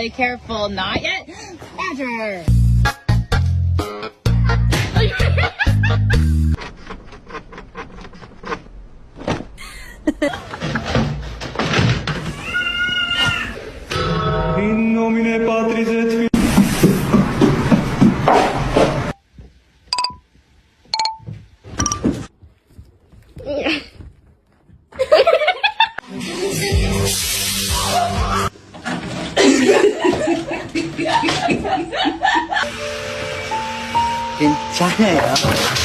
really careful. Not yet. Roger. In nomine Patris et Filii. 괜찮아요.